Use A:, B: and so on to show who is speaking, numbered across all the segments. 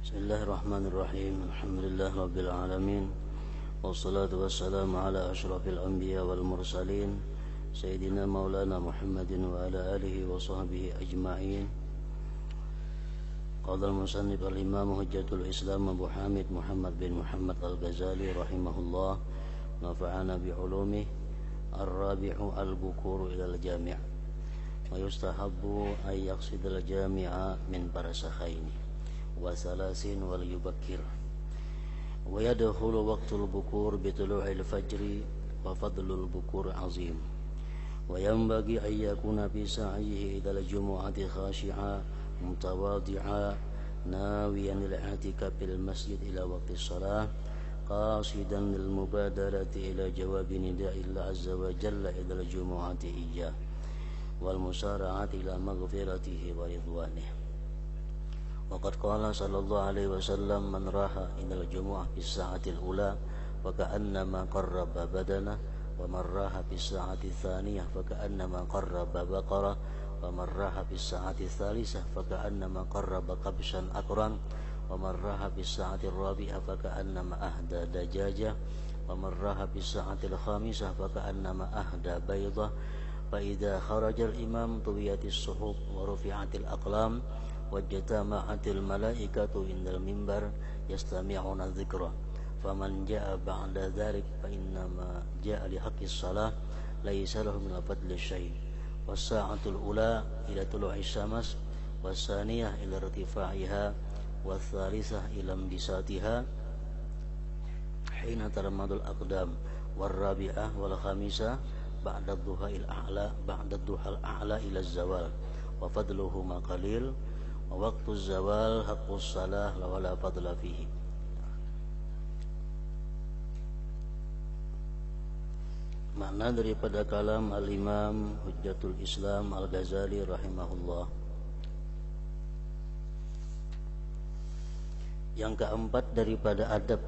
A: Bismillahirrahmanirrahim. Alhamdulillah Rabbil Alamin. Wassalatu wassalamu ala ashrafil anbiya wal mursalin Sayyidina Maulana Muhammadin wa ala alihi wa sahbihi ajma'in. Qala al-musannif al-imam hujjatul islam Abu Hamid Muhammad bin Muhammad al-Ghazali rahimahullah, nafa'ana bi'ulumih. Ar-rabi'u al-bukuru ila al-jami' wa yustahabbu ay yaqsidal jami'a min parasakhaini wa salasin wal yubakkir wa yadkhulu waqtul bukur bitulu'il fajri wa fadlul bukur azim wa yanbaghi an yakuna fi sa'ihi ila al-jumu'ati khashi'a mutawadi'a nawiyan al-i'tikaf fil masjid ila waqti shalah qasidan lil mubadarati ila jawabi nida'illah azza wa jalla ila al-jumu'ati iyyah wal musara'ati ila maghfiratihi wa ridwanihi. Waqad qala sallallahu alaihi wasallam man raha ilal jumu'ah fis sa'atil ula fa ka'annama qarraba badana wa man raha fis sa'ati tsaniyah fa ka'annama qarraba baqara wa man raha fis sa'ati tsalisah fa ka'annama qarraba qabshan aqran wa man raha fis sa'ati rabi'ah fa ka'annama ahda dajaja wa man raha fis sa'atil khamisah fa ka'annama ahda baydah fa idza kharaja al imam tuwiyatis suhuf wa rufi'atil aqlam wajtama'atil malaikatu indal mimbar yastami'una dzikra faman jaa'a ba'da dzalik fa innama jaa'a li haqqis shalah laisa lahu min fadli syai' was sa'atul ula ila tulu'i syams was saniyah ila irtifa'iha was tsalisah ila imbisatiha hina tarmadul aqdam war rabi'ah wal khamisah ba'da dhuha'il a'la ba'da dhuhal a'la ila zawal wa fadluhu ma qalil waktu zawal haqqus salah wala fadla fihi. Makna daripada kalam al-imam hujjatul islam al-Ghazali rahimahullah. Yang keempat daripada adab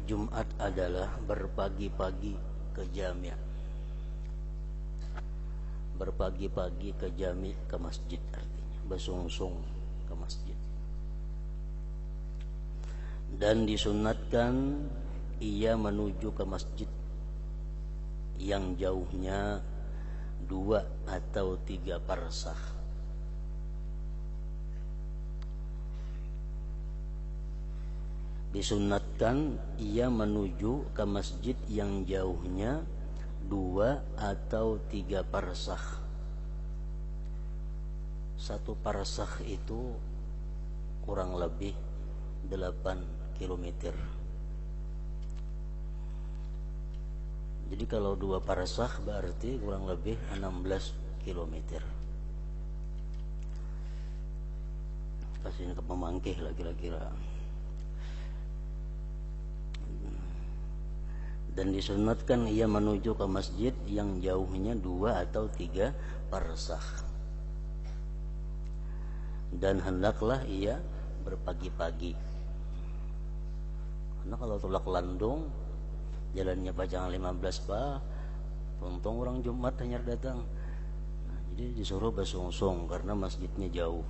A: Jumat adalah berpagi-pagi ke jami'. Berpagi-pagi ke jami', ke masjid, artinya bersungsung ke masjid. Dan disunatkan ia menuju ke masjid yang jauhnya 2 atau 3 parsah. Disunatkan ia menuju ke masjid yang jauhnya 2 atau 3 parsah. 1 parsah itu kurang lebih 8 km. Jadi kalau 2 parsah berarti kurang lebih 16 km. Kasih ke Pemangkih lah kira-kira. Dan disunatkan ia menuju ke masjid yang jauhnya 2 atau 3 parsah. Dan hendaklah ia berpagi-pagi, karena kalau tulak landung jalannya pajangan 15 pak, untung orang Jumat hanya datang. Nah, jadi disuruh bersungsung karena masjidnya jauh.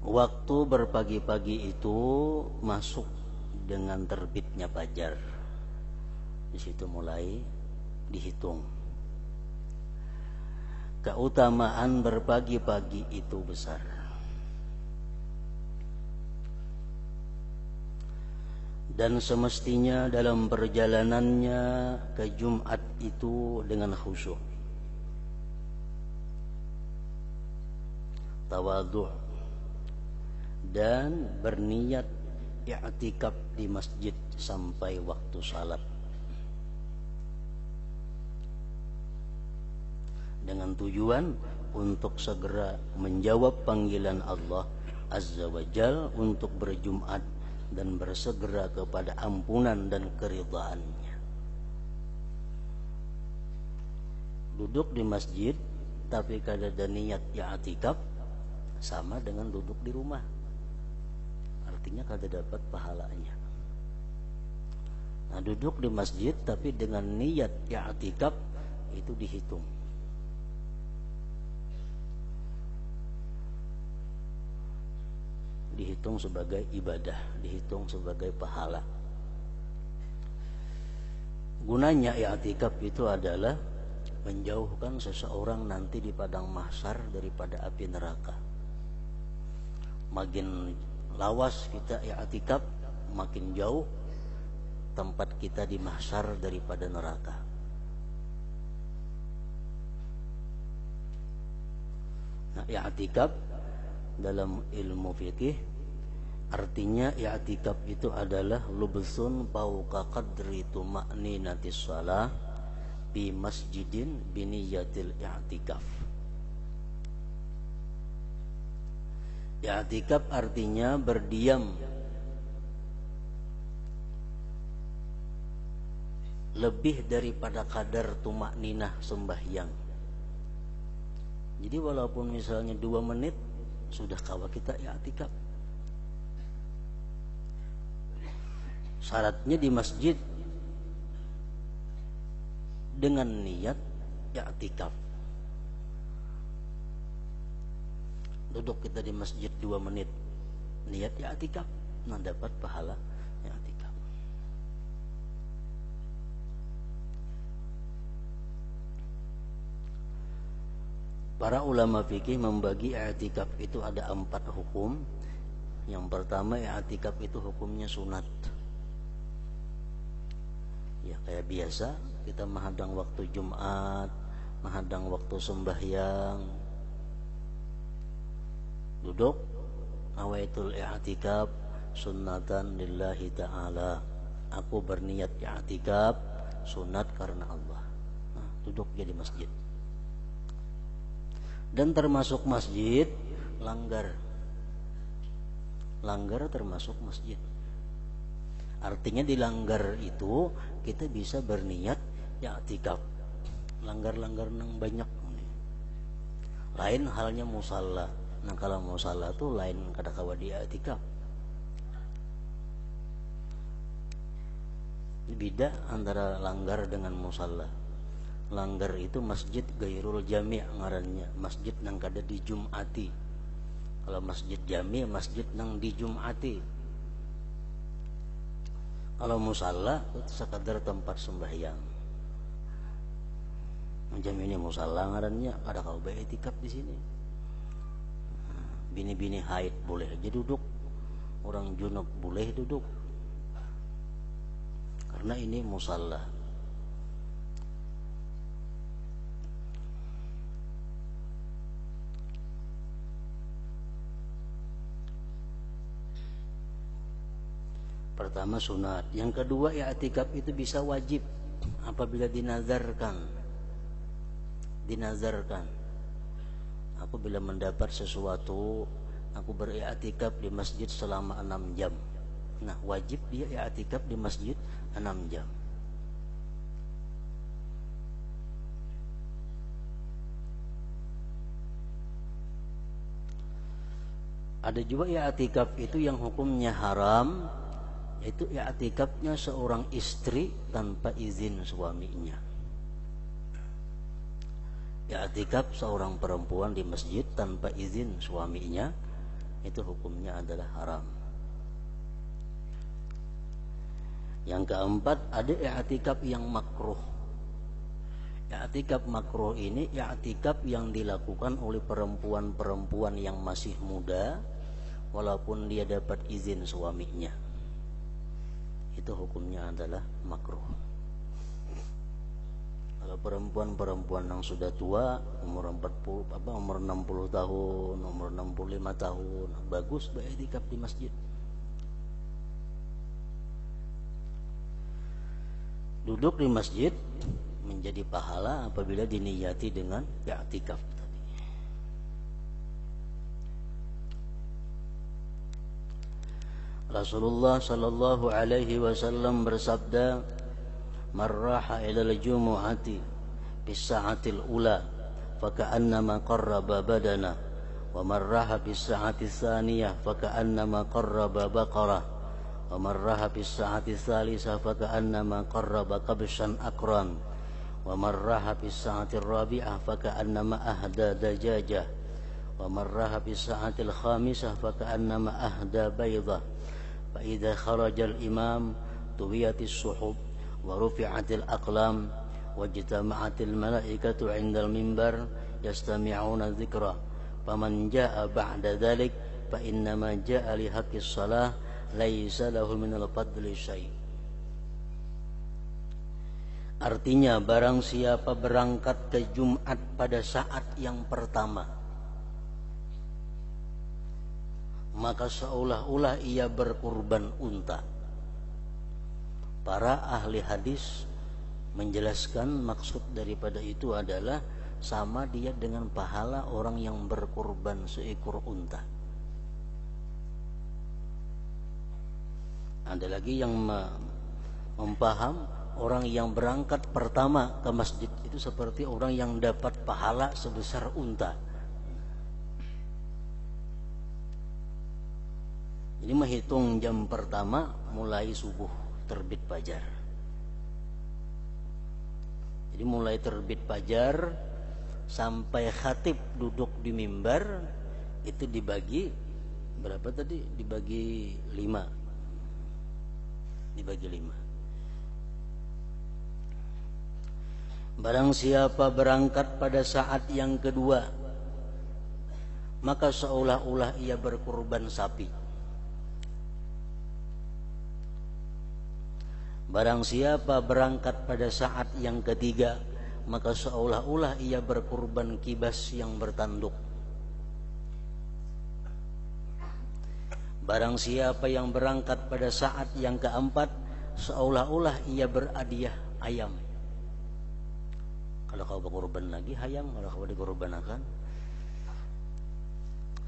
A: Waktu berpagi-pagi itu masuk dengan terbitnya fajar. Di situ mulai dihitung. Keutamaan berpagi-pagi itu besar. Dan semestinya dalam perjalanannya ke Jumat itu dengan khusyuk, tawadhu', dan berniat i'tikaf di masjid sampai waktu salat, dengan tujuan untuk segera menjawab panggilan Allah Azza wa Jal untuk berjumat dan bersegera kepada ampunan dan keridhaannya. Duduk di masjid tapi kada ada niat i'tikaf sama dengan duduk di rumah, artinya kada dapat pahalanya. Nah, duduk di masjid tapi dengan niat i'tikaf itu dihitung. dihitung sebagai ibadah, dihitung sebagai pahala. Gunanya i'tikaf itu adalah menjauhkan seseorang nanti di padang mahsyar daripada api neraka. Makin lawas kita i'tikaf, makin jauh tempat kita di mahsyar daripada neraka. Nah, i'tikaf dalam ilmu fikih artinya i'tikaf itu adalah lubsun fauqa qadri tuma'ninatis shalah bi masjidin biniyatil i'tikaf. I'tikaf artinya berdiam lebih daripada kadar tumakninah sembahyang. Jadi walaupun misalnya 2 menit sudah kawa kita i'tikaf. Syaratnya di masjid dengan niat i'tikaf. Duduk kita di masjid 2 menit, niat i'tikaf, nah dapat pahala i'tikaf. Para ulama fikih membagi i'tikaf itu ada 4 hukum. Yang pertama, i'tikaf itu hukumnya sunat. Ya kayak biasa kita menghadang waktu Jumat, menghadang waktu sembahyang, duduk nawaitul i'tikaf sunnatan lillahi ta'ala. Aku berniat i'tikaf sunat karena Allah. Nah, duduk dia di masjid. Dan termasuk masjid langgar termasuk masjid. Artinya di langgar itu kita bisa berniat i'tikaf. Langgar-langgar nang banyak. Lain halnya musalla. Nah kalau musalla tuh lain kada kawa di i'tikaf. Beda antara langgar dengan musalla. Langgar itu masjid gairul jami' ngarannya, masjid nang kada di Jumati. Kalau masjid jami' masjid nang di Jumati. Kalau musalla itu sekadar tempat sembahyang. Macam ini musalla ngarannya, kada kau i'tikaf di sini. Bini-bini haid boleh aja duduk, orang junub boleh duduk. Karena ini musalla. Pertama sunat, yang kedua i'tikaf itu bisa wajib apabila dinazarkan. Aku bila mendapat sesuatu, aku beriktikaf di masjid selama 6 jam. Nah, wajib dia i'tikaf di masjid 6 jam. Ada juga i'tikaf itu yang hukumnya haram, yaitu i'tikafnya seorang istri tanpa izin suaminya. I'tikaf seorang perempuan di masjid tanpa izin suaminya, itu hukumnya adalah haram. Yang keempat, ada i'tikaf yang makruh. I'tikaf makruh ini i'tikaf yang dilakukan oleh perempuan-perempuan yang masih muda walaupun dia dapat izin suaminya. Itu hukumnya adalah makruh. Kalau perempuan-perempuan yang sudah tua, umur 60 tahun, umur 65 tahun, bagus beriktikaf di masjid. Duduk di masjid menjadi pahala apabila diniyati dengan i'tikaf. Rasulullah sallallahu alaihi wasallam bersabda, "Man raha ila al-jumu'ati bis sa'atil ula faka'annama qarraba badana, wa man raha bis sa'ati tsaniyah faka'annama qarraba baqarah, wa man raha bis sa'ati tsalisah faka'annama qarraba kabshan aqran, wa man raha bis sa'ati rabi'ah faka'annama ahda dajajah, ومرها في الساعة الخامسة فكأنما أهدى بيضة فإذا خرج الإمام طويت الصحف ورفعت الأقلام واجتمعت الملائكة عند المنبر يستمعون الذكر فمن جاء بعد ذلك فإنما جاء لحق الصلاة ليس له من الفضل شيء. Artinya barang siapa berangkat ke Jumat pada saat yang pertama, maka seolah-olah ia berkurban unta. Para ahli hadis menjelaskan maksud daripada itu adalah sama dia dengan pahala orang yang berkurban seekor unta. Ada lagi yang mempaham orang yang berangkat pertama ke masjid itu seperti orang yang dapat pahala sebesar unta. Ini menghitung jam pertama mulai subuh terbit fajar. Jadi mulai terbit fajar sampai khatib duduk di mimbar itu dibagi berapa tadi? Dibagi 5. Dibagi 5. Barang siapa berangkat pada saat yang kedua, maka seolah-olah ia berkurban sapi. Barang siapa berangkat pada saat yang ketiga, maka seolah-olah ia berkurban kibas yang bertanduk. Barang siapa yang berangkat pada saat yang keempat, seolah-olah ia berhadiah ayam. Kalau kau berkorban lagi ayam, kalau kau dikorbanakan,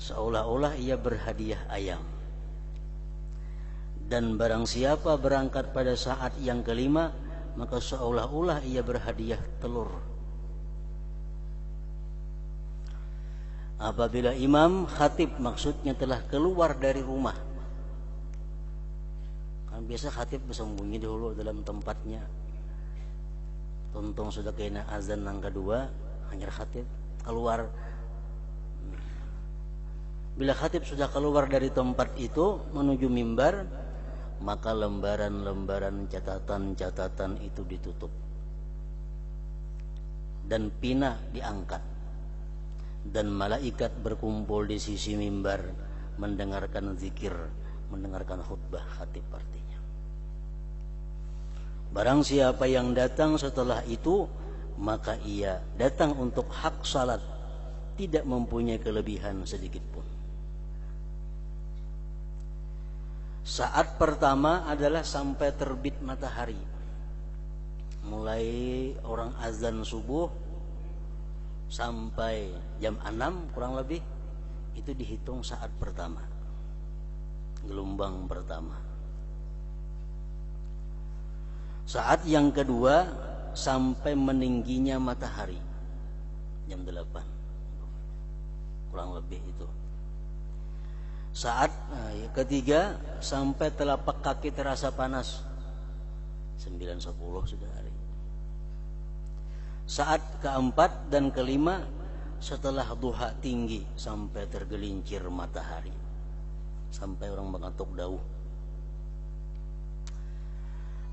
A: seolah-olah ia berhadiah ayam. Dan barang siapa berangkat pada saat yang kelima, maka seolah-olah ia berhadiah telur. Apabila imam khatib maksudnya telah keluar dari rumah, kan biasa khatib bersembunyi dulu dalam tempatnya. Tuntung sudah kena azan yang kedua, hanya khatib keluar. Bila khatib sudah keluar dari tempat itu menuju mimbar, maka lembaran-lembaran catatan-catatan itu ditutup dan pina diangkat, dan malaikat berkumpul di sisi mimbar mendengarkan zikir, mendengarkan khutbah khatib artinya. Barang siapa yang datang setelah itu, maka ia datang untuk hak salat, tidak mempunyai kelebihan sedikit pun. Saat pertama adalah sampai terbit matahari. Mulai orang azan subuh sampai jam 6 kurang lebih, itu dihitung saat pertama, gelombang pertama. Saat yang kedua sampai meningginya matahari jam 8 kurang lebih itu. Saat ketiga sampai telapak kaki terasa panas 9-10 sudah hari. Saat keempat dan kelima setelah duha tinggi sampai tergelincir matahari, sampai orang mengantuk dauh.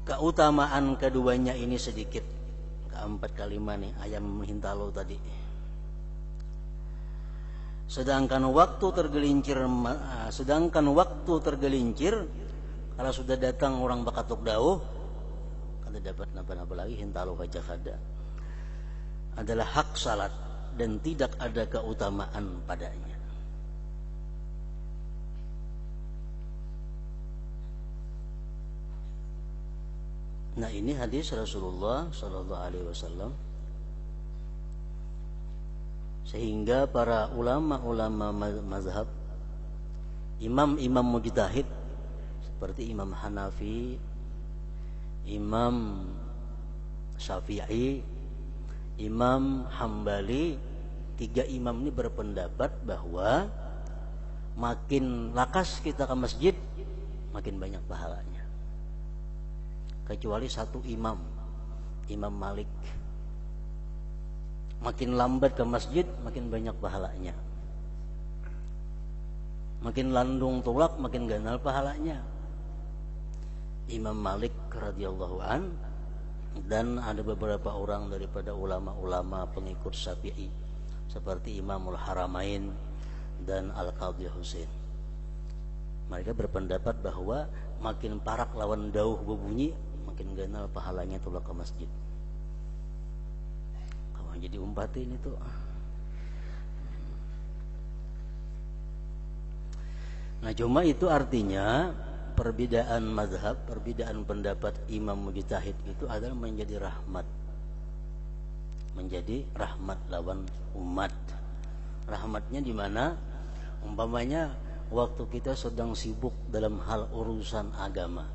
A: Keutamaan keduanya ini sedikit. Keempat kelima nih ayam hintalo tadi. Sedangkan waktu tergelincir kalau sudah datang orang bakatuk dauh, kada dapat napa-napa lagi hintalo kaca kada, adalah hak salat dan tidak ada keutamaan padanya. Nah, ini hadis Rasulullah sallallahu alaihi wasallam. Sehingga para ulama-ulama mazhab, imam-imam mujtahid seperti Imam Hanafi, Imam Syafi'i, Imam Hambali, 3 imam ini berpendapat bahwa makin lakas kita ke masjid, makin banyak pahalanya. Kecuali satu imam, Imam Malik. Makin lambat ke masjid, makin banyak pahalanya. Makin landung tulak makin ganal pahalanya. Imam Malik radhiyallahu an dan ada beberapa orang daripada ulama-ulama pengikut Syafi'i seperti Imamul Haramain dan Al-Qadhi Husain. Mereka berpendapat bahwa makin parak lawan dauh bebunyi makin ganal pahalanya tulak ke masjid. Kamu jadi umpatin itu. Nah, cuma itu artinya perbedaan mazhab, perbedaan pendapat imam mujtahid itu adalah menjadi rahmat. Menjadi rahmat lawan umat. Rahmatnya di mana? Umpamanya waktu kita sedang sibuk dalam hal urusan agama.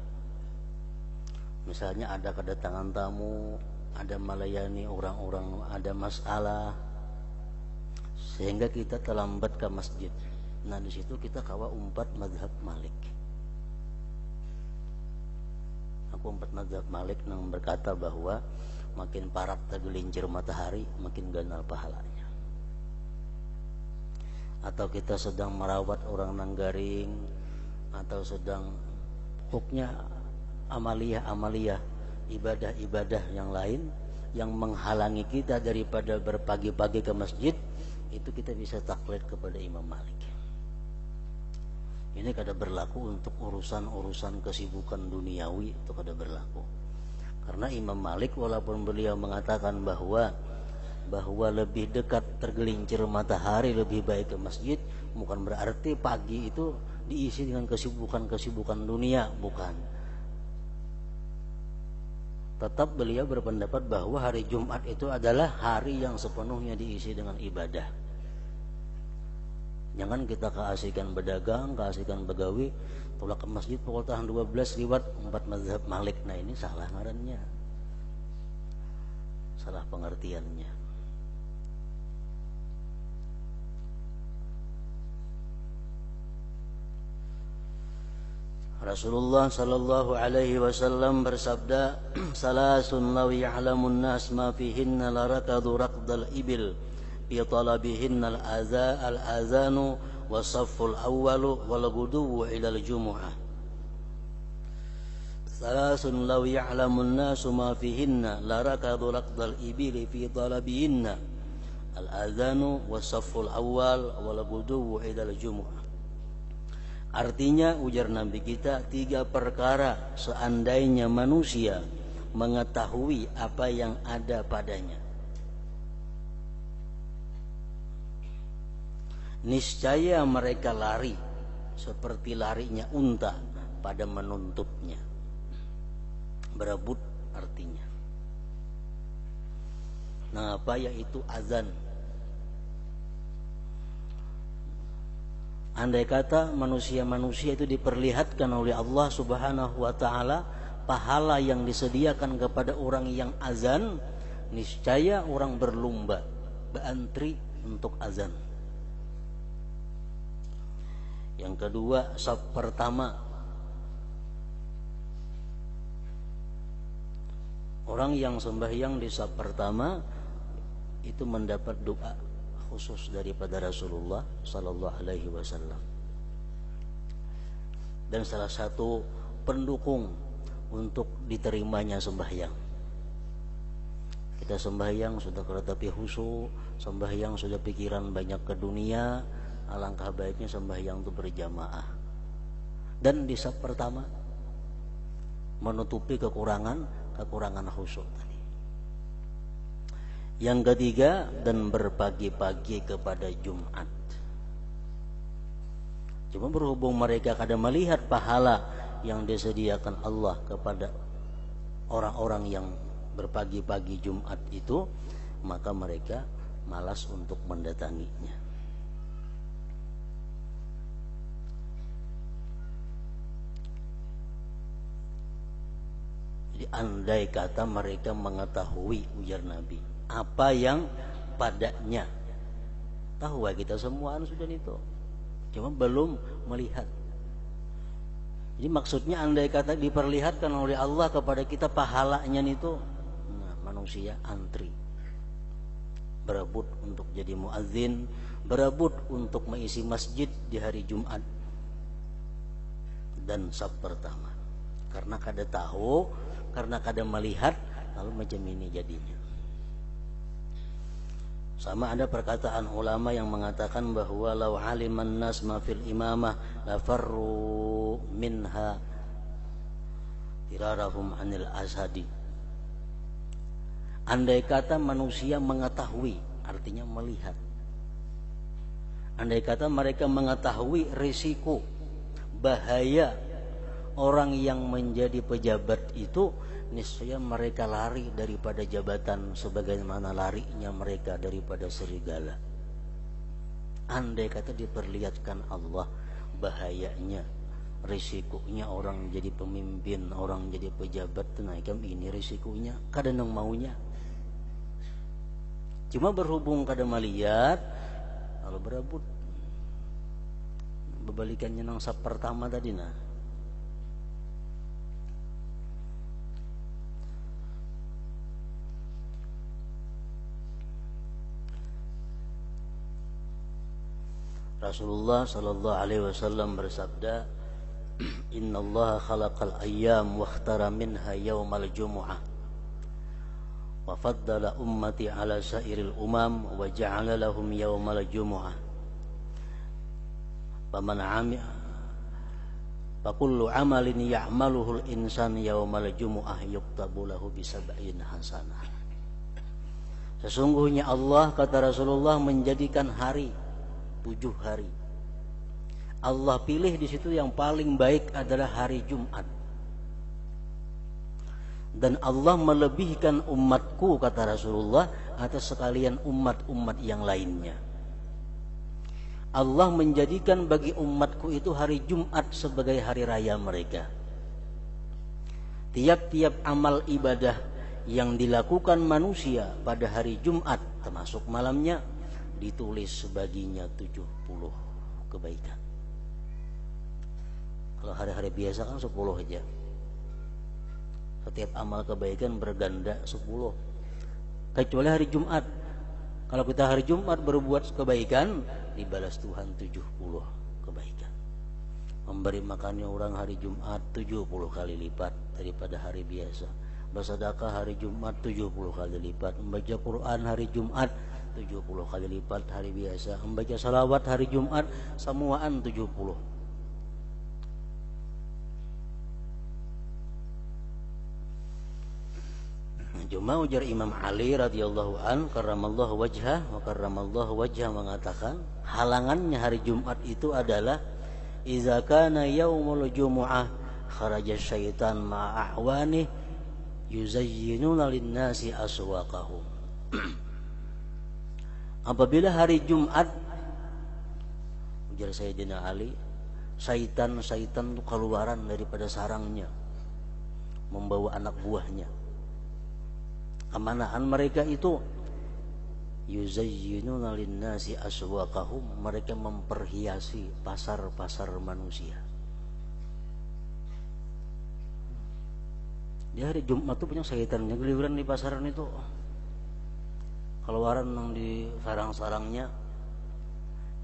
A: Misalnya ada kedatangan tamu, ada melayani orang-orang, ada masalah, sehingga kita terlambat ke masjid. Nah, di situ kita kawa umpat mazhab Malik. Aku umpat mazhab Malik yang berkata bahwa makin parak tergelincir matahari, makin ganal pahalanya. Atau kita sedang merawat orang nanggaring, atau sedang pokoknya amaliyah-amaliyah, ibadah-ibadah yang lain yang menghalangi kita daripada berpagi-pagi ke masjid, itu kita bisa taklid kepada Imam Malik. Ini kada berlaku untuk urusan-urusan kesibukan duniawi, itu kada berlaku. Karena Imam Malik walaupun beliau mengatakan bahwa lebih dekat tergelincir matahari lebih baik ke masjid, bukan berarti pagi itu diisi dengan kesibukan-kesibukan dunia, bukan. Tetap beliau berpendapat bahwa hari Jumat itu adalah hari yang sepenuhnya diisi dengan ibadah. Jangan kita keasikan berdagang, keasikan begawi, tulak ke masjid pukul tahun 12 liwat 4 mazhab Malik. Nah, ini salah ngarannya, salah pengertiannya. Rasulullah sallallahu alaihi wasallam bersabda, "Salasun law ya'lamun nas ma fihinna larakadu raqdal ibil fi talabihinna al-azanu was-safful awwalu wal ghuduwu ila al-jumu'ah." Salasun law ya'lamun nasu ma fihinna larakadu raqdal ibili fi talabihinna al-azanu was-safful awwal wal ghuduwu ila al-jumu'ah. Artinya, ujar Nabi kita, 3 perkara seandainya manusia mengetahui apa yang ada padanya, niscaya mereka lari seperti larinya unta pada menuntutnya. Berebut artinya. Nah, apa yaitu azan? Andai kata manusia-manusia itu diperlihatkan oleh Allah Subhanahu wa ta'ala pahala yang disediakan kepada orang yang azan, niscaya orang berlomba, berantri untuk azan. Yang kedua, saf pertama. Orang yang sembahyang di saf pertama itu mendapat doa khusus daripada Rasulullah sallallahu alaihi wasallam. Dan salah satu pendukung untuk diterimanya sembahyang. Kita sembahyang sudah keretapi khusyuk, sembahyang sudah pikiran banyak ke dunia, alangkah baiknya sembahyang itu berjamaah. Dan di saf pertama menutupi kekurangan khusyuk tadi. Yang ketiga, dan berpagi-pagi kepada Jumat. Cuma berhubung mereka kadang melihat pahala yang disediakan Allah kepada orang-orang yang berpagi-pagi Jumat itu, maka mereka malas untuk mendatanginya. Jadi andai kata mereka mengetahui, ujar Nabi, apa yang padanya. Tahu kita semua sudah itu, cuma belum melihat. Jadi maksudnya andai kata diperlihatkan oleh Allah kepada kita pahalanya itu, nah, manusia antri. berebut untuk jadi muadzin, berebut untuk mengisi masjid di hari Jumat dan sab pertama. Karena kada tahu, karena kada melihat, lalu macam ini jadinya. Sama ada perkataan ulama yang mengatakan bahwa law aliman nas ma fil imamah la farru minha tirarahum anil asadi. Andai kata manusia mengetahui, artinya melihat. Andai kata mereka mengetahui risiko, bahaya orang yang menjadi pejabat itu, niscaya mereka lari daripada jabatan sebagaimana larinya mereka daripada serigala. Andai kata diperlihatkan Allah bahayanya, risikonya orang jadi pemimpin, orang jadi pejabat, tenaikam ini risikonya, kadang maunya. Cuma berhubung kada melihat, kalau berebut. Berbalikannya nang sab pertama tadi nah. Rasulullah sallallahu alaihi wasallam bersabda, "Innallaha khalaqal ayyam wa ikhtara minha yaumal jumu'ah. Wa faddala ummati ala sairil umam wa ja'ala lahum yaumal jumu'ah. Faman 'amila fa kullu 'amalin ya'maluhu al-insan yaumal jumu'ah yuktabu lahu bi 70 hasanah." Sesungguhnya Allah, kata Rasulullah, menjadikan hari 7 hari. Allah pilih di situ yang paling baik adalah hari Jumat. Dan Allah melebihkan umatku, kata Rasulullah, atas sekalian umat-umat yang lainnya. Allah menjadikan bagi umatku itu hari Jumat sebagai hari raya mereka. Tiap-tiap amal ibadah yang dilakukan manusia pada hari Jumat, termasuk malamnya, ditulis baginya 70 kebaikan. Kalau hari-hari biasa kan 10 aja. Setiap amal kebaikan berganda 10. Kecuali hari Jumat. Kalau kita hari Jumat berbuat kebaikan, dibalas Tuhan 70 kebaikan. Memberi makannya orang hari Jumat 70 kali lipat daripada hari biasa. Bersedekah hari Jumat 70 kali lipat. Membaca Quran hari Jumat 70 kali lipat hari biasa. Membaca salawat hari Jumat semuaan 70. Cuma ujar Imam Ali radhiyallahu an karramallahu wajhah wa karramallahu wajhah mengatakan, halangannya hari Jumat itu adalah idza kana yaumul jumu'ah kharaja syaitan ma'ahwani yuzayyinuna lin-nasi aswaqahum. Apabila hari Jumat, ujar Sayyidina Ali, syaitan-syaitan itu keluaran daripada sarangnya, membawa anak buahnya. Kemanaan mereka itu yuzayyinuna lin-nasi aswaqahum, mereka memperhiasi pasar-pasar manusia. Di hari Jumat itu punya syaitannya geliweran di pasaran itu. Keluaran yang di sarang-sarangnya,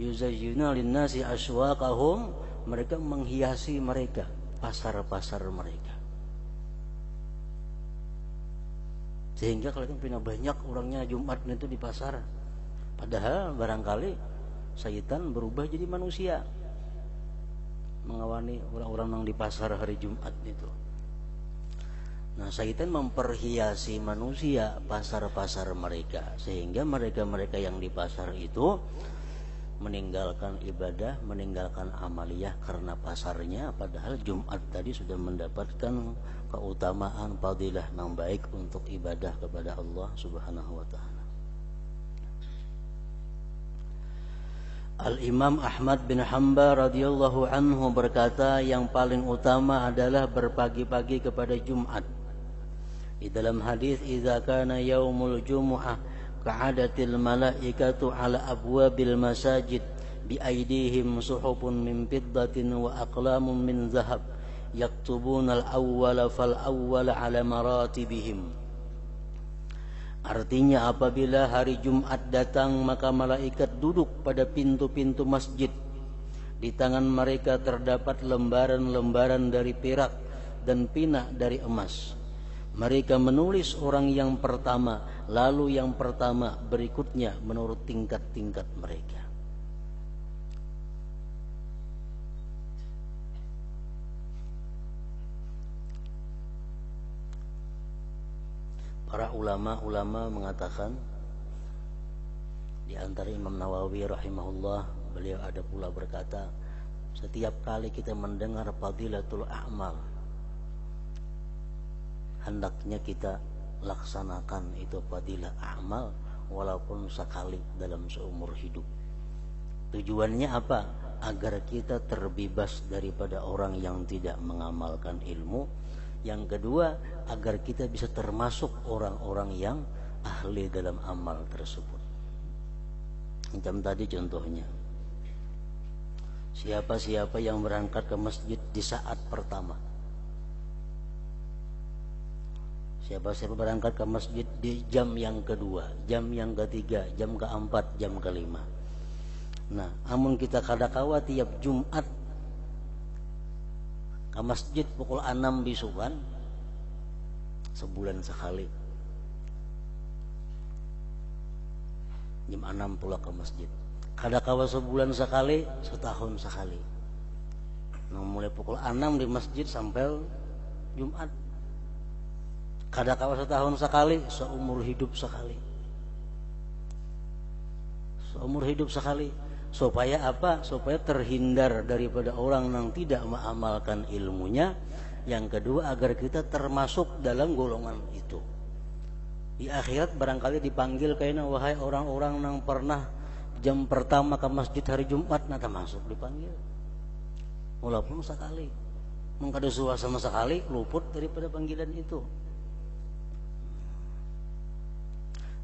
A: yuzayyinuna lin-nasi aswaqahum, mereka menghiasi mereka, pasar-pasar mereka. Sehingga kalau punya banyak orangnya Jumat itu di pasar. Padahal barangkali syaitan berubah jadi manusia, mengawani orang-orang yang di pasar hari Jumat itu. Nah, syaitan memperhiasi manusia, pasar-pasar mereka, sehingga mereka-mereka yang di pasar itu meninggalkan ibadah, meninggalkan amaliyah karena pasarnya, padahal Jumat tadi sudah mendapatkan keutamaan fadilah yang baik untuk ibadah kepada Allah Subhanahu wa taala. Al-Imam Ahmad bin Hanbal radhiyallahu anhu berkata, yang paling utama adalah berpagi-pagi kepada Jumat. Di dalam hadis, idza kana yaumul jumu'ah ka'adatil malaikatu ala abwabil masajid bi aydihim suhufun min fiddatin wa aqlamun min zahab yaktubuna al-awwala fal awwala ala maratibihim Artinya apabila hari Jumat datang, maka malaikat duduk pada pintu-pintu masjid. Di tangan mereka terdapat lembaran-lembaran dari perak dan pinak dari emas. Mereka menulis orang yang pertama, lalu yang pertama, berikutnya menurut tingkat-tingkat mereka. Para ulama mengatakan, di antara Imam Nawawi rahimahullah, beliau ada pula berkata, setiap kali kita mendengar fadilatul a'mal, hendaknya kita laksanakan itu fadilah a'mal walaupun sekali dalam seumur hidup. Tujuannya apa? Agar kita terbebas daripada orang yang tidak mengamalkan ilmu. Yang kedua, agar kita bisa termasuk orang-orang yang ahli dalam amal tersebut. Macam tadi contohnya, siapa-siapa yang berangkat ke masjid di saat pertama, siapa-siapa berangkat ke masjid di jam yang kedua, jam yang ketiga, jam keempat, jam kelima. Nah, amun kita kadakawa tiap Jumat ke masjid pukul 6 bisukan, sebulan sekali. Jam 6 pula ke masjid. Kadakawa sebulan sekali, setahun sekali. Nah, mulai pukul 6 di masjid sampai Jumat. Kadakawa setahun sekali, seumur hidup sekali. Seumur hidup sekali. Supaya apa? Supaya terhindar daripada orang yang tidak mengamalkan ilmunya. Yang kedua, agar kita termasuk dalam golongan itu. Di akhirat barangkali dipanggil kayaknya, wahai orang-orang yang pernah jam pertama ke masjid hari Jumat, nah termasuk dipanggil. Walaupun sekali, mengkada suasana sekali, luput daripada panggilan itu.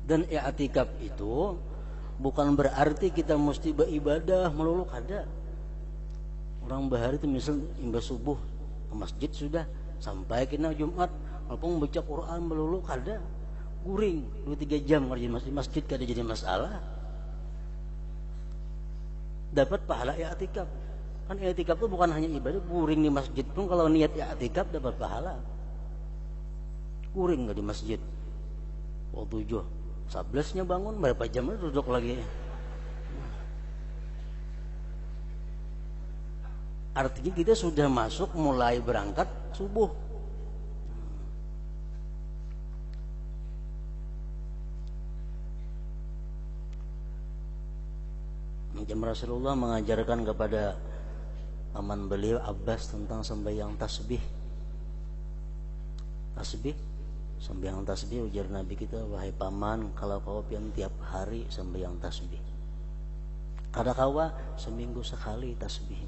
A: Dan i'tikaf itu bukan berarti kita mesti beribadah melulu, kada. Orang bahari itu misal imbas subuh ke masjid sudah sampai kena Jumat, walaupun baca Quran melulu, kada. Guring 2-3 jam kerja di masjid kada jadi masalah. Dapat pahala i'tikaf. Kan i'tikaf itu bukan hanya ibadah, guring di masjid pun kalau niat i'tikaf dapat pahala. Guring enggak di masjid. Waktu 11-nya bangun, berapa jam duduk lagi. Artinya kita sudah masuk, mulai berangkat subuh. Macam Rasulullah mengajarkan kepada paman beliau Abbas tentang sembahyang tasbih. Tasbih, sembahyang tasbih, ujar Nabi kita, wahai paman, kalau kau pian tiap hari sembahyang tasbih. Kadakawa seminggu sekali tasbih.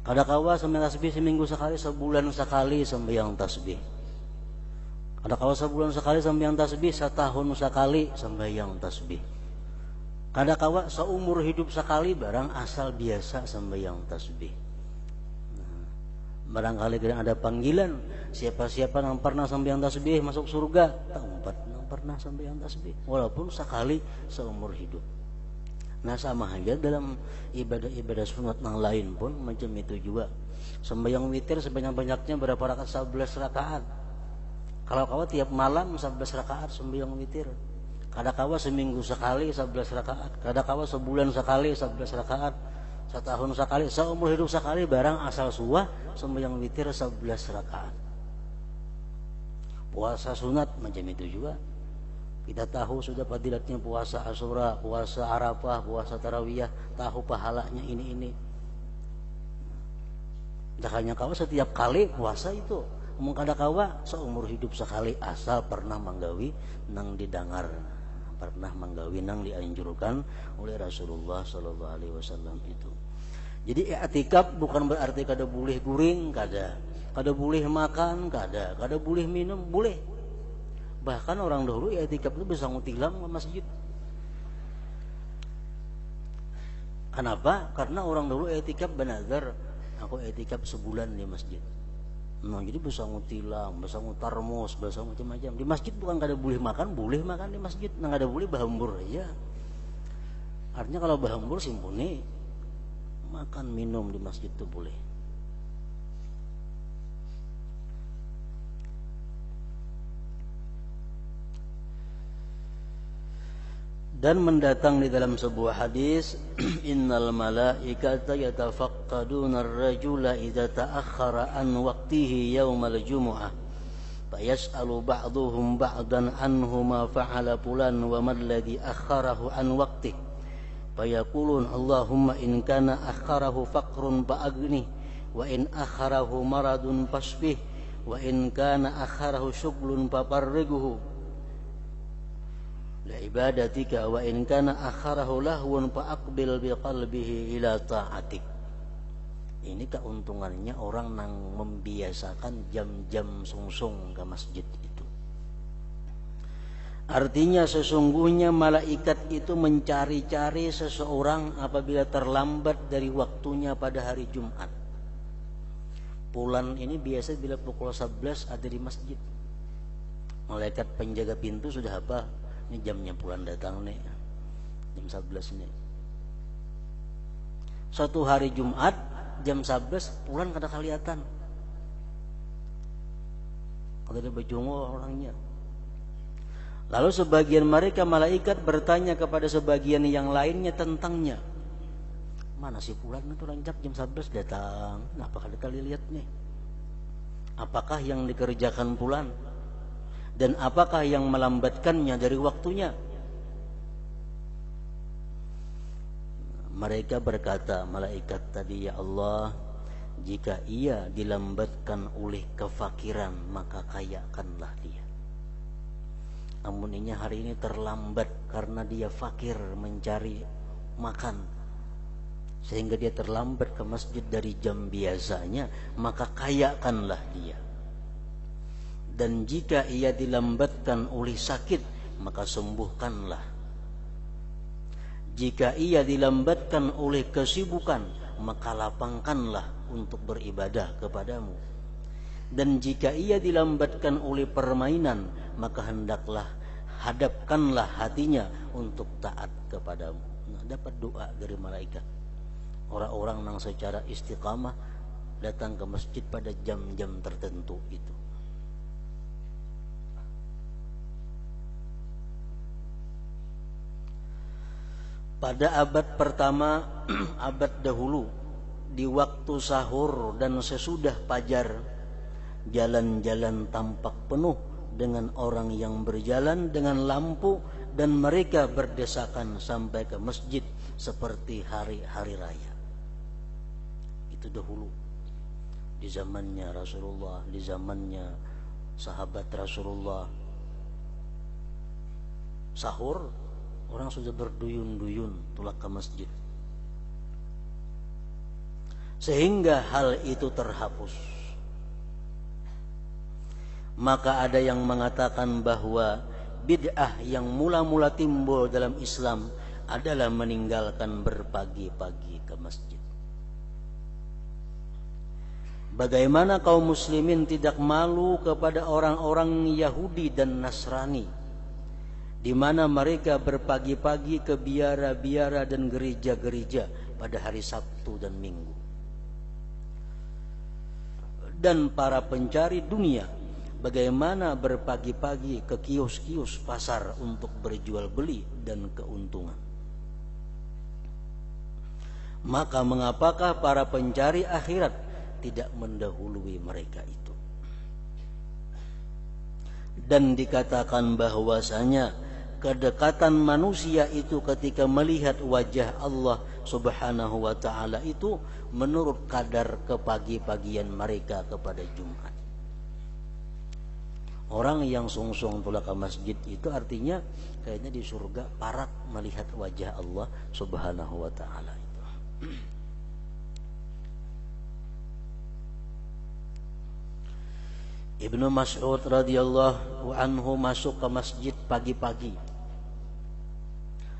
A: Kadakawa sembahyang tasbih seminggu sekali, sebulan sekali sembahyang tasbih. Kadakawa sebulan sekali sembahyang tasbih, setahun sekali sembahyang tasbih. Kadakawa seumur hidup sekali, barang asal biasa sembahyang tasbih. Barangkali kadang ada panggilan, siapa-siapa yang pernah sembahyang tasbih masuk surga, tak umpat yang pernah sembahyang tasbih, walaupun sekali seumur hidup. Nah, sama aja dalam ibadah-ibadah sunat yang lain pun macam itu juga. Sembahyang witir sebanyak-banyaknya berapa rakaat? 11 rakaat. Kalau kau tiap malam 11 rakaat sembahyang witir. Kadakawa seminggu sekali 11 rakaat, kadakawa sebulan sekali 11 rakaat, setahun sekali, seumur hidup sekali, barang asal suah sembahyang witir 11 rakaat. Puasa sunat macam itu juga. Kita tahu sudah fadilatnya puasa Asyura, puasa Arafah, puasa Tarawiyah, tahu pahalanya ini. Dakanya kawa setiap kali puasa itu, mung kadakawa seumur hidup sekali, asal pernah manggawi nang didangar, pernah manggawi nang dianjurkan oleh Rasulullah sallallahu alaihi wasallam itu. Jadi i'tikaf bukan berarti kada boleh guring, kada boleh makan, kada boleh minum, boleh. Bahkan orang dahulu i'tikaf itu bisa ngutilam ke masjid. Kenapa? Karena orang dahulu i'tikaf benazar, aku i'tikaf sebulan di masjid. Nah, jadi besangu tilang, besangu tarmus, besangu macam-macam. Di masjid bukan kada boleh makan di masjid, nah kada boleh bahambur aja. Artinya kalau bahambur simpuni makan minum di masjid itu boleh. Dan mendatang di dalam sebuah hadis, innal malaikata yatafaqqaduna ar-rajula idza ta'akhkhara an waqtihi yaumal jumu'ah fayas'alu ba'dhuhum ba'dan anhu ma fa'ala fulan wa man ladzi akhkharahu an waqtihi fayaqulun Allahumma in kana akhkharahu faqrun fa'aghni wa in akhkharahu maradun fasfih wa in kana akhkharahu syughlun fafarrighu la ibadatika wa in kana akharahu lahwun fa aqbil biqalbihi ila ta'atik. Ini keuntungannya orang yang membiasakan jam-jam sungsung ke masjid itu. Artinya sesungguhnya malaikat itu mencari-cari seseorang apabila terlambat dari waktunya pada hari Jumat. Pulan ini biasa bila pukul 11 ada di masjid. Malaikat penjaga pintu sudah apa? Ini jamnya pulang datang nih, jam 11 nih. Suatu hari Jumat jam 11 pulang kada kelihatan, kada ada bejongol orangnya. Lalu sebagian mereka malaikat bertanya kepada sebagian yang lainnya tentangnya. Mana si pulang itu rancak jam 11 datang, kenapa kada kali lihat nih? Apakah yang dikerjakan pulang? Dan apakah yang melambatkannya dari waktunya? Mereka berkata, malaikat tadi, ya Allah, jika ia dilambatkan oleh kefakiran maka kayakanlah dia. Namun ini hari ini terlambat karena dia fakir mencari makan, sehingga dia terlambat ke masjid dari jam biasanya, maka kayakanlah dia. Dan jika ia dilambatkan oleh sakit, maka sembuhkanlah. Jika ia dilambatkan oleh kesibukan, maka lapangkanlah untuk beribadah kepadamu. Dan jika ia dilambatkan oleh permainan, maka hendaklah hadapkanlah hatinya untuk taat kepadamu. Nah, dapat doa dari malaikat. Orang-orang yang secara istiqamah datang ke masjid pada jam-jam tertentu itu. Pada abad pertama, abad dahulu, di waktu sahur dan sesudah fajar, jalan-jalan tampak penuh dengan orang yang berjalan dengan lampu dan mereka berdesakan sampai ke masjid seperti hari-hari raya. Itu dahulu, di zamannya Rasulullah, di zamannya sahabat Rasulullah. Sahur, orang sudah berduyun-duyun tulak ke masjid. Sehingga hal itu terhapus. Maka ada yang mengatakan bahwa bid'ah yang mula-mula timbul dalam Islam adalah meninggalkan berpagi-pagi ke masjid. Bagaimana kaum muslimin tidak malu kepada orang-orang Yahudi dan Nasrani, di mana mereka berpagi-pagi ke biara-biara dan gereja-gereja pada hari Sabtu dan Minggu. Dan para pencari dunia, bagaimana berpagi-pagi ke kios-kios pasar untuk berjual beli dan keuntungan. Maka mengapakah para pencari akhirat tidak mendahului mereka itu? Dan dikatakan bahwasanya kedekatan manusia itu ketika melihat wajah Allah Subhanahu wa ta'ala itu menurut kadar kepagi-pagian mereka kepada Jumat. Orang yang sungsung tulak ke masjid itu artinya kayaknya di surga parak melihat wajah Allah Subhanahu wa ta'ala itu. Ibnu Mas'ud radhiyallahu anhu masuk ke masjid pagi-pagi.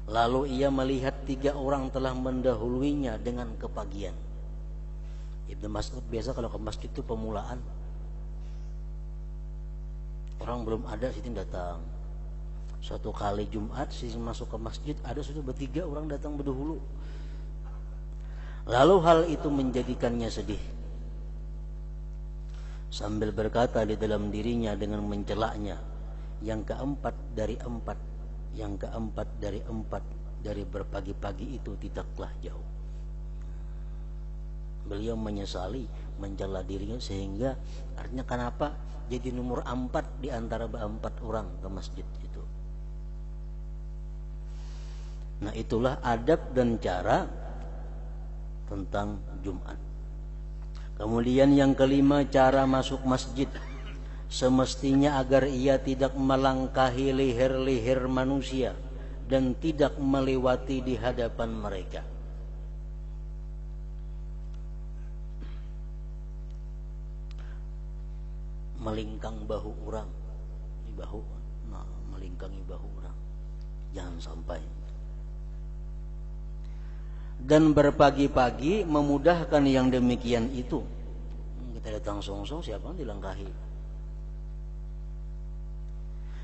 A: Lalu ia melihat 3 orang telah mendahuluinya dengan kepagian. Ibnu Mas'ud biasa kalau ke masjid itu pemulaan, Orang belum ada Siti datang. Suatu kali Jumat Siti masuk ke masjid, ada sudah bertiga orang datang berdahulu. Lalu hal itu menjadikannya sedih. Sambil berkata di dalam dirinya dengan mencelaknya, yang keempat dari empat, yang keempat dari empat dari berpagi-pagi itu tidaklah jauh. Beliau menyesali, mencela dirinya, sehingga artinya kenapa jadi nomor 4 di antara 4 orang ke masjid itu. Nah, itulah adab dan cara tentang Jumat. Kemudian yang kelima, cara masuk masjid. Semestinya agar ia tidak melangkahi leher-leher manusia dan tidak melewati di hadapan mereka. Melingkang bahu orang, melingkangi bahu orang, jangan sampai. Dan berpagi-pagi memudahkan yang demikian itu. Kita datang song-song, siapa yang dilangkahi?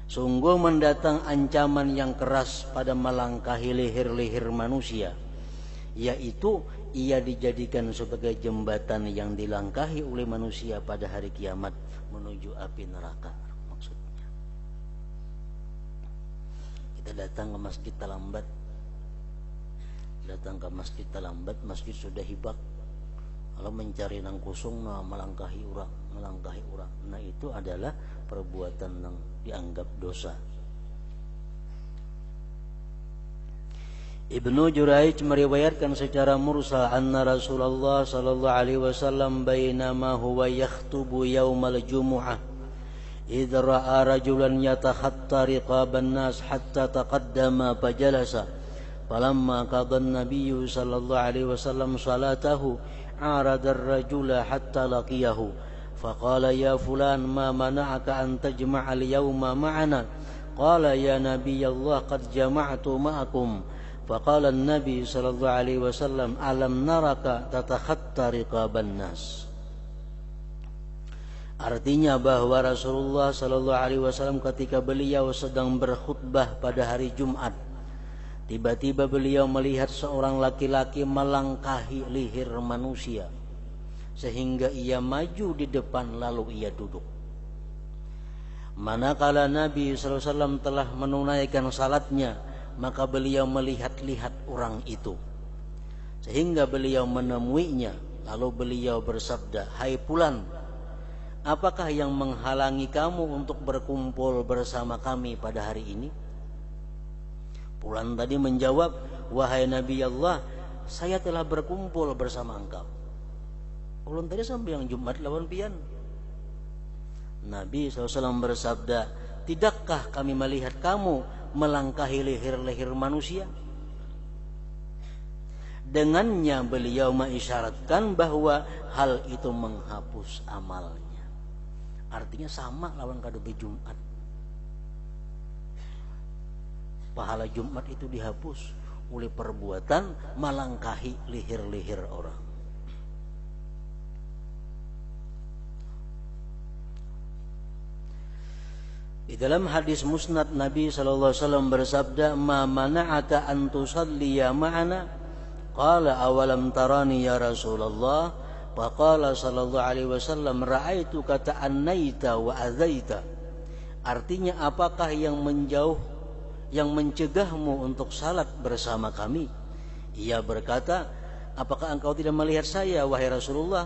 A: Sungguh mendatang ancaman yang keras pada melangkahi leher-leher manusia, yaitu ia dijadikan sebagai jembatan yang dilangkahi oleh manusia pada hari kiamat menuju api neraka. Maksudnya kita datang ke masjid terlambat, masjid sudah hibak, kalau mencari nang kusung, melangkahi orang. Nah, itu adalah perbuatan yang dianggap dosa. Ibnu Jurayj meriwayatkan secara mursal anna Rasulullah sallallahu alaihi wasallam bainama huwa yakhutubu yaumal jumu'ah idh ra'a rajulan yatakhatta riqaban nas hatta taqaddama fajalasa falamma qada an-nabiy sallallahu alaihi wasallam salatahu arada ar-rajula hatta laqiyahu faqala ya fulan ma mana'aka an tajma'a al-yawma ma'ana qala ya nabiy Allah qad jama'tu ma'akum. Faqala an-nabi sallallahu alaihi wasallam alam naraka tatakhatta riqaban nas. Artinya bahwa Rasulullah sallallahu alaihi wasallam ketika beliau sedang berkhutbah pada hari Jumat, tiba-tiba beliau melihat seorang laki-laki melangkahi leher manusia sehingga ia maju di depan lalu ia duduk. Manakala Nabi sallallahu alaihi wasallam telah menunaikan salatnya, maka beliau melihat-lihat orang itu sehingga beliau menemuinya, lalu beliau bersabda, "Hai fulan, apakah yang menghalangi kamu untuk berkumpul bersama kami pada hari ini?" Fulan tadi menjawab, "Wahai Nabi Allah, saya telah berkumpul bersama engkau." Fulan tadi sampai yang Jumat lawan pian. Nabi SAW bersabda, "Tidakkah kami melihat kamu melangkahi leher-leher manusia?" Dengannya beliau mengisyaratkan bahwa hal itu menghapus amalnya. Artinya sama lawan kado Jumat. Pahala Jumat itu dihapus oleh perbuatan melangkahi leher-leher orang. Di dalam hadis musnad Nabi sallallahu alaihi wasallam bersabda, "Ma mana'aka an tusalliya ma'ana?" Qala awalam tarani ya Rasulullah? Faqala sallallahu alaihi wasallam, "Ra'aituka ta'annaita wa adzaita." Artinya, apakah yang mencegahmu untuk salat bersama kami? Ia berkata, "Apakah engkau tidak melihat saya wahai Rasulullah?"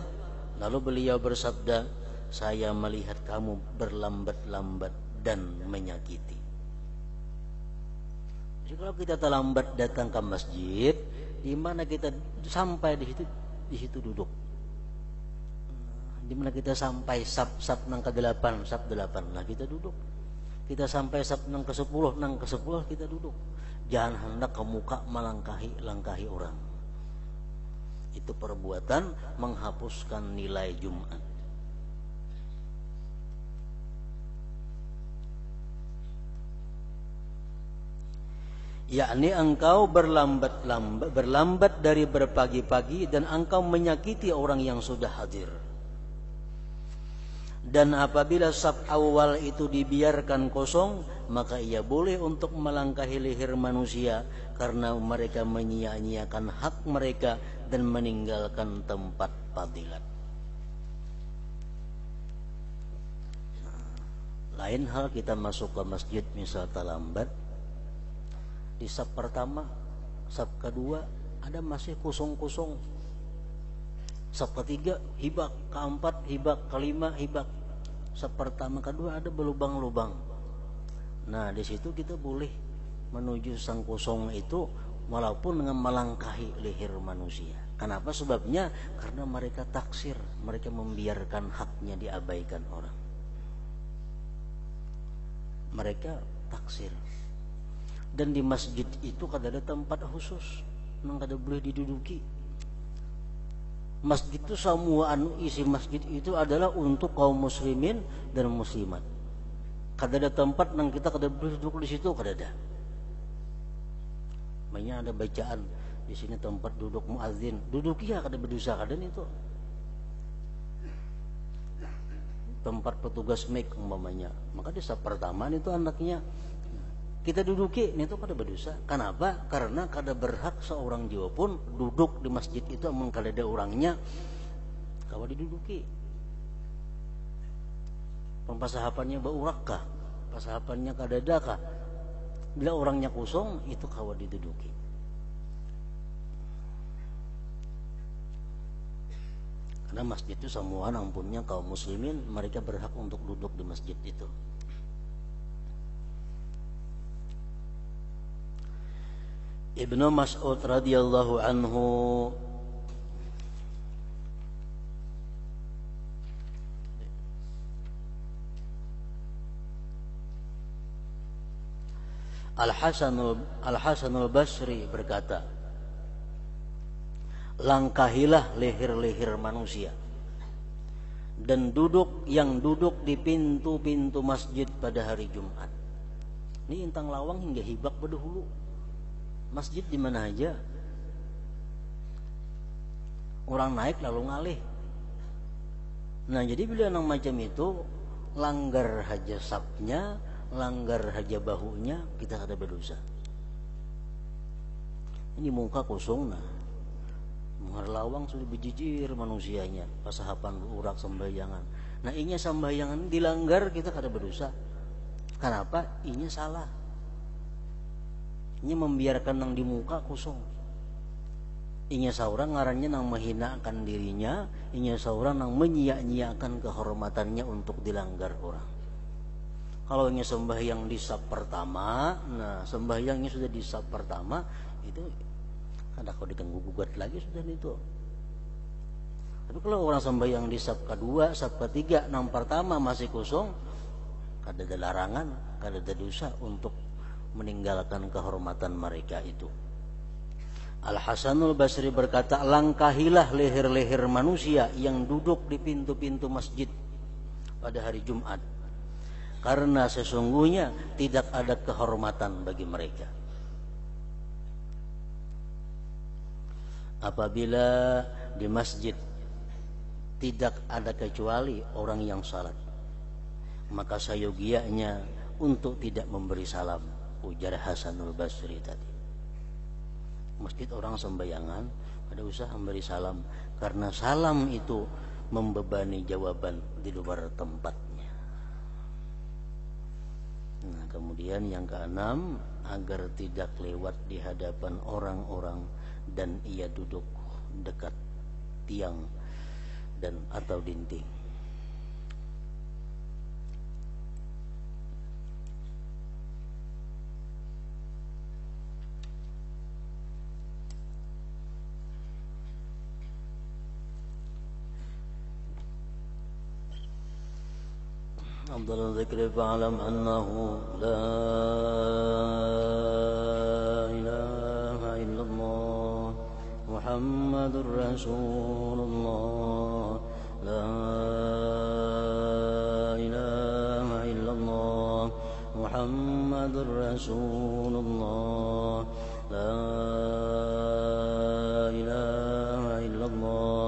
A: Lalu beliau bersabda, "Saya melihat kamu berlambat-lambat dan menyakiti." Jadi kalau kita terlambat datang ke masjid, di mana kita sampai di situ duduk. Di mana kita sampai sab nang ke-8, sab 8, nah kita duduk. Kita sampai sab nang ke-10, nang ke-10 kita duduk. Jangan hendak ke muka melangkahi orang. Itu perbuatan menghapuskan nilai Jumat. Yakni engkau berlambat dari berpagi-pagi dan engkau menyakiti orang yang sudah hadir. Dan apabila saf awal itu dibiarkan kosong, maka ia boleh untuk melangkahi leher manusia karena mereka menyia-nyiakan hak mereka dan meninggalkan tempat fadilat. Lain hal kita masuk ke masjid misal terlambat, di saf pertama, saf kedua ada masih kosong-kosong, saf ketiga hibak, keempat hibak, kelima hibak, saf pertama kedua ada berlubang-lubang. Nah di situ kita boleh menuju sang kosong itu walaupun dengan melangkahi leher manusia. Kenapa? Sebabnya karena mereka taksir, mereka membiarkan haknya diabaikan orang. Mereka taksir. Dan di masjid itu kada ada tempat khusus yang kada boleh diduduki. Masjid itu semua isi masjid itu adalah untuk kaum muslimin dan muslimat. Kada ada tempat yang kita kada boleh duduk di situ, kada ada. Banyak ada bacaan di sini tempat duduk muadzin, duduki ya kada berdosa kada itu. Tempat petugas mic umpamanya, maka di saf pertama itu anaknya kita duduki itu kada berdosa. Kenapa? Karena kada berhak seorang jiwa pun duduk di masjid itu amung kada ada orangnya kawa diduduki. Pasahapannya baurak kah? Pasahapannya kada ada kah? Bila orangnya kosong itu kawa diduduki. Karena masjid itu semua ampunnya kaum muslimin, mereka berhak untuk duduk di masjid itu. Ibnu Mas'ud radhiyallahu anhu Al-Hasanul Basri berkata, langkahilah leher-leher manusia dan yang duduk di pintu-pintu masjid pada hari Jumat. Ini intang lawang hingga hibak berdahulu. Masjid di mana aja orang naik lalu ngalih. Nah jadi bila yang macam itu langgar haja safnya, langgar haja bahunya, kita kada berdosa. Ini muka kosong nah, lawang sudah berjijir manusianya, pasahapan urak sembayangan. Nah inya sembayangan dilanggar kita kada berdosa. Kenapa? Inya salah. Inya membiarkan nang di muka kosong. Inya seorang ngarannya nang menghinakan dirinya, inya seorang nang menyia-nyiakan kehormatannya untuk dilanggar orang. Kalau inya sembahyang di saf pertama, nah sembahyangnya sudah di saf pertama itu ada kau diganggu gugat lagi sudah itu. Tapi kalau orang sembahyang di saf kedua, saf ketiga, nang pertama masih kosong, kada ada larangan, kada ada dosa untuk meninggalkan kehormatan mereka itu. Al-Hasanul Basri berkata, langkahilah leher-leher manusia yang duduk di pintu-pintu masjid pada hari Jumat, karena sesungguhnya tidak ada kehormatan bagi mereka. Apabila di masjid tidak ada kecuali orang yang salat, maka sayogianya untuk tidak memberi salam, ujar Hasanul Basri tadi. Masjid orang sembayangan ada usaha memberi salam, karena salam itu membebani jawaban di luar tempatnya. Nah kemudian yang keenam, agar tidak lewat di hadapan orang-orang dan ia duduk dekat tiang dan atau dinding. أفضل الذكر فاعلم أنه لا إله إلا الله محمد رسول الله لا إله إلا الله محمد رسول الله لا إله إلا الله